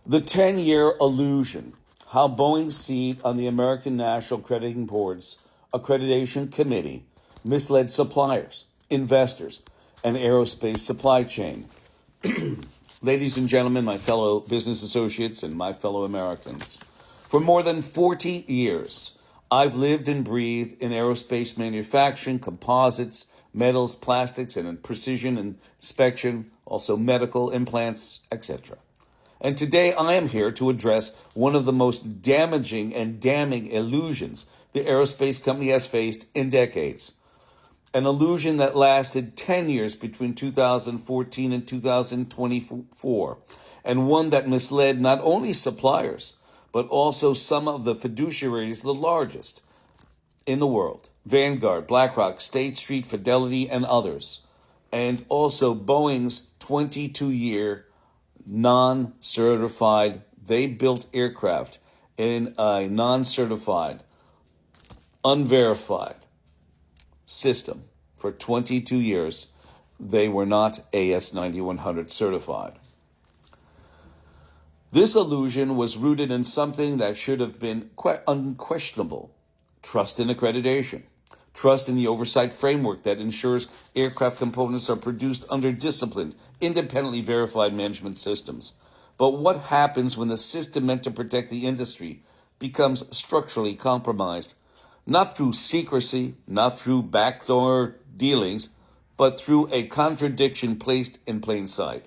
The 10-year illusion, how Boeing's seat on the American National Accrediting Board's Accreditation Committee misled suppliers, investors, and aerospace supply chain. Ladies and gentlemen, my fellow business associates, and my fellow Americans, for more than 40 years, I've lived and breathed in aerospace manufacturing, composites, metals, plastics, and in precision inspection, also medical implants, etc. And today I am here to address one of the most damaging and damning illusions the aerospace company has faced in decades. An illusion that lasted 10 years between 2014 and 2024, and one that misled not only suppliers, but also some of the fiduciaries, the largest in the world, Vanguard, BlackRock, State Street, Fidelity, and others, and also Boeing's 22-year non-certified, they built aircraft in a non-certified, unverified system. For 22 years, they were not AS9100 certified. This illusion was rooted in something that should have been unquestionable: trust in accreditation, trust in the oversight framework that ensures aircraft components are produced under disciplined, independently verified management systems. But what happens when the system meant to protect the industry becomes structurally compromised? Not through secrecy, not through backdoor dealings, but through a contradiction placed in plain sight.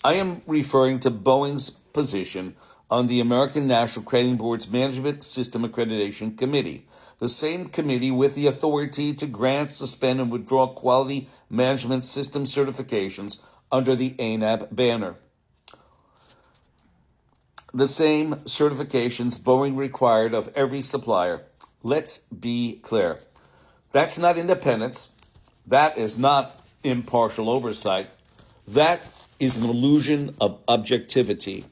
I am referring to Boeing's position on the American National Accrediting Board's Management System Accreditation Committee, the same committee with the authority to grant, suspend, and withdraw quality management system certifications under the ANAB banner. The same certifications Boeing required of every supplier. Let's be clear. That's not independence. That is not impartial oversight. That is an illusion of objectivity.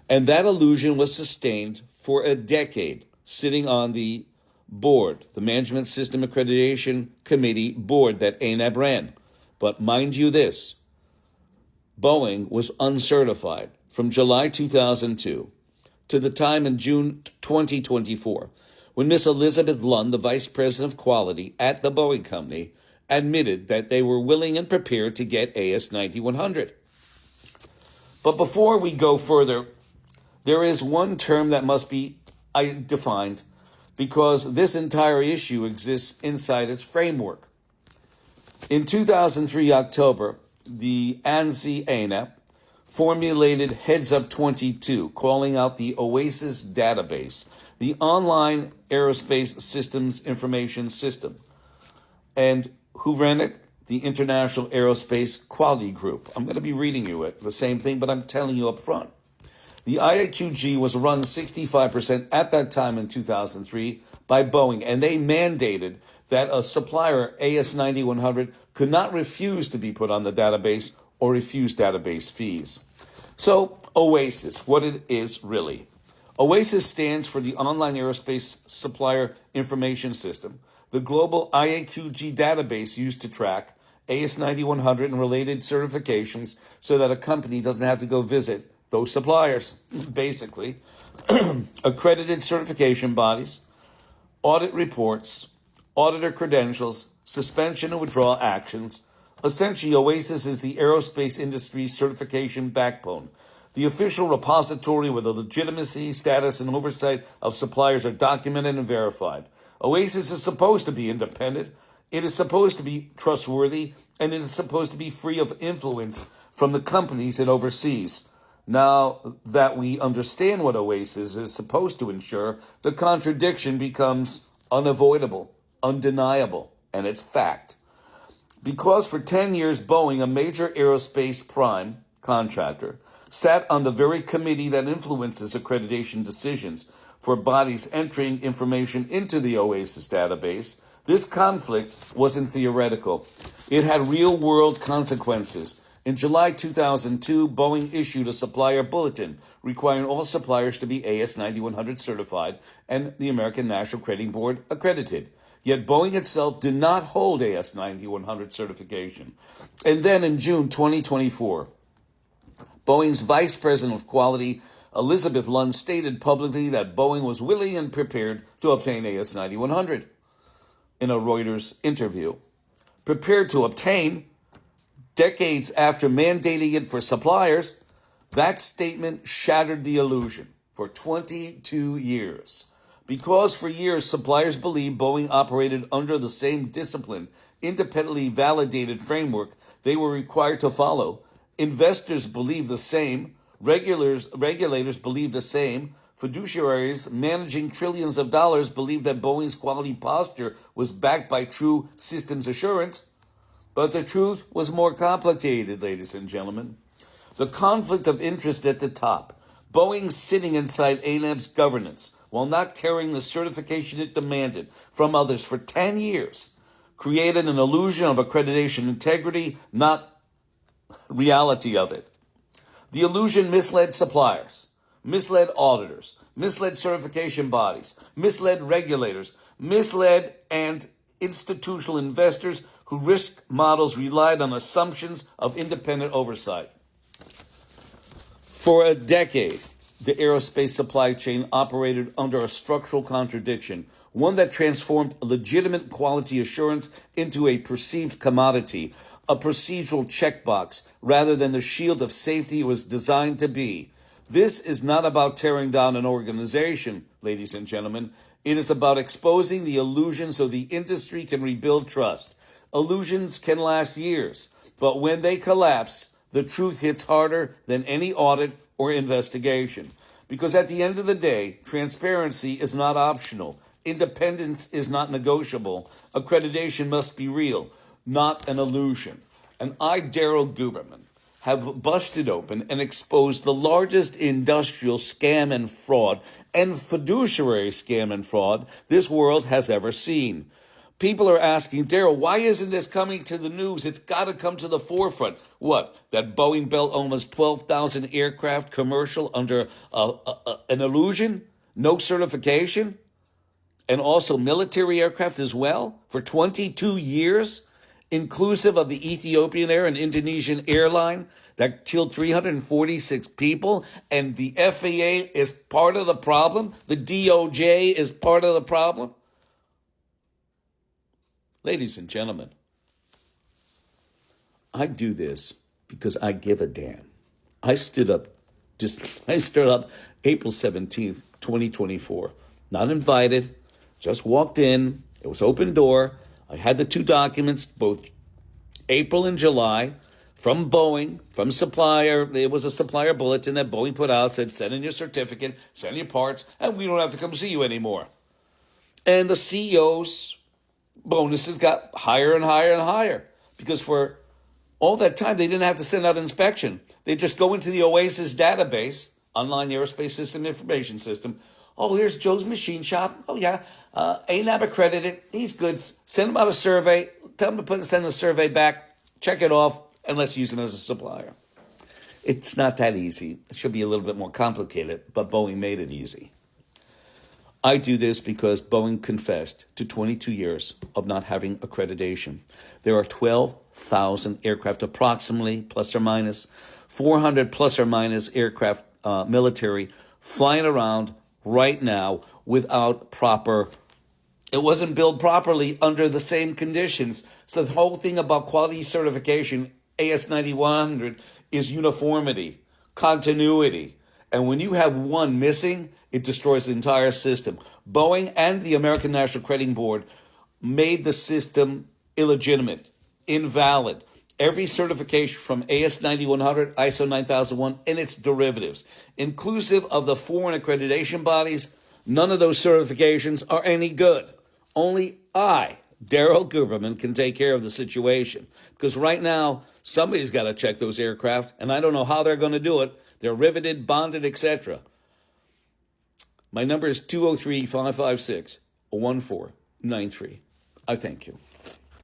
And that illusion was sustained for a decade, sitting on the board, the Management System Accreditation Committee board that ANAB ran. But mind you this, Boeing was uncertified from July 2002 to the time in June 2024, when Miss Elizabeth Lund, the Vice President of Quality at the Boeing Company, admitted that they were willing and prepared to get AS9100. But before we go further, there is one term that must be defined, because this entire issue exists inside its framework. In 2003 October, the ANSI-ANAB formulated Heads Up 22, calling out the OASIS database, the online aerospace systems information system. And who ran it? The International Aerospace Quality Group. I'm going to be reading you the same thing, but I'm telling you up front. The IAQG was run 65% at that time in 2003 by Boeing, and they mandated that a supplier, AS9100, could not refuse to be put on the database or refuse database fees. So, OASIS, what it is really. OASIS stands for the Online Aerospace Supplier Information System, the global IAQG database used to track AS9100 and related certifications so that a company doesn't have to go visit those suppliers. Basically, accredited certification bodies, audit reports, auditor credentials, suspension and withdrawal actions. Essentially, OASIS is the aerospace industry certification backbone, the official repository where the legitimacy, status, and oversight of suppliers are documented and verified. OASIS is supposed to be independent, it is supposed to be trustworthy, and it is supposed to be free of influence from the companies it oversees. Now that we understand what OASIS is supposed to ensure, the contradiction becomes unavoidable, undeniable, and it's fact. Because for 10 years, Boeing, a major aerospace prime contractor, sat on the very committee that influences accreditation decisions for bodies entering information into the OASIS database, this conflict wasn't theoretical. It had real-world consequences. In July 2002, Boeing issued a supplier bulletin requiring all suppliers to be AS9100 certified and the American National Accrediting Board accredited. Yet Boeing itself did not hold AS9100 certification. And then in June 2024, Boeing's Vice President of Quality Elizabeth Lund stated publicly that Boeing was willing and prepared to obtain AS9100 in a Reuters interview. Prepared to obtain, decades after mandating it for suppliers, that statement shattered the illusion for 22 years. Because for years, suppliers believed Boeing operated under the same disciplined, independently validated framework they were required to follow. Investors believed the same. Regulators believed the same. Fiduciaries managing trillions of dollars believed that Boeing's quality posture was backed by true systems assurance. But the truth was more complicated, ladies and gentlemen. The conflict of interest at the top, Boeing sitting inside ANAB's governance while not carrying the certification it demanded from others for 10 years, created an illusion of accreditation integrity, not reality of it. The illusion misled suppliers, misled auditors, misled certification bodies, misled regulators, misled and institutional investors whose risk models relied on assumptions of independent oversight. For a decade, the aerospace supply chain operated under a structural contradiction, one that transformed legitimate quality assurance into a perceived commodity, a procedural checkbox, rather than the shield of safety it was designed to be. This is not about tearing down an organization, ladies and gentlemen. It is about exposing the illusion so the industry can rebuild trust. Illusions can last years, but when they collapse, the truth hits harder than any audit or investigation. Because at the end of the day, transparency is not optional. Independence is not negotiable. Accreditation must be real, not an illusion. And I, Daryl Guberman, have busted open and exposed the largest industrial scam and fraud and fiduciary scam and fraud this world has ever seen. People are asking, Daryl, why isn't this coming to the news? It's got to come to the forefront. What? That Boeing built almost 12,000 aircraft commercial under an illusion? No certification? And also military aircraft as well for 22 years, inclusive of the Ethiopian Air and Indonesian airline that killed 346 people. And the FAA is part of the problem. The DOJ is part of the problem. Ladies and gentlemen, I do this because I give a damn. I stood up April 17th, 2024. Not invited, just walked in. It was open door. I had the two documents, both April and July, from Boeing, from supplier. It was a supplier bulletin that Boeing put out, said, send in your certificate, send in your parts, and we don't have to come see you anymore. And the CEO's bonuses got higher and higher and higher because for all that time, they didn't have to send out inspection. They just go into the OASIS database, Online Aerospace System Information System. Oh, here's Joe's machine shop. Oh, yeah. ANAB accredited. He's good. Send him out a survey. Tell him to send the survey back. Check it off, and let's use him as a supplier. It's not that easy. It should be a little bit more complicated, but Boeing made it easy. I do this because Boeing confessed to 22 years of not having accreditation. There are 12,000 aircraft, approximately, plus or minus, 400 plus or minus aircraft, military, flying around right now without it wasn't built properly under the same conditions. So the whole thing about quality certification, AS9100, is uniformity, continuity. And when you have one missing, it destroys the entire system. Boeing and the American National Crediting Board made the system illegitimate, invalid. Every certification from AS9100, ISO 9001, and its derivatives, inclusive of the foreign accreditation bodies, none of those certifications are any good. Only I, Daryl Guberman, can take care of the situation. Because right now, somebody's got to check those aircraft, and I don't know how they're going to do it. They're riveted, bonded, etc. My number is 203-556-1493. I thank you.